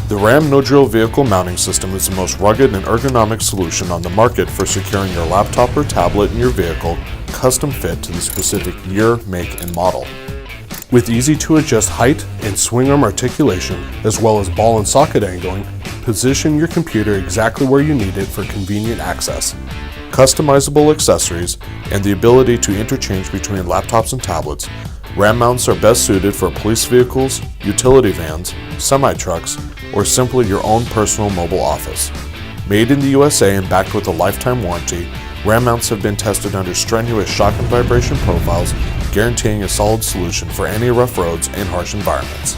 The Ram No-Drill Vehicle Mounting System is the most rugged and ergonomic solution on the market for securing your laptop or tablet in your vehicle, custom fit to the specific year, make, and model. With easy-to-adjust height and swing arm articulation, as well as ball and socket angling, position your computer exactly where you need it for convenient access. Customizable accessories, and the ability to interchange between laptops and tablets, Ram mounts are best suited for police vehicles, utility vans, semi-trucks, or simply your own personal mobile office. Made in the USA and backed with a lifetime warranty, Ram mounts have been tested under strenuous shock and vibration profiles, guaranteeing a solid solution for any rough roads and harsh environments.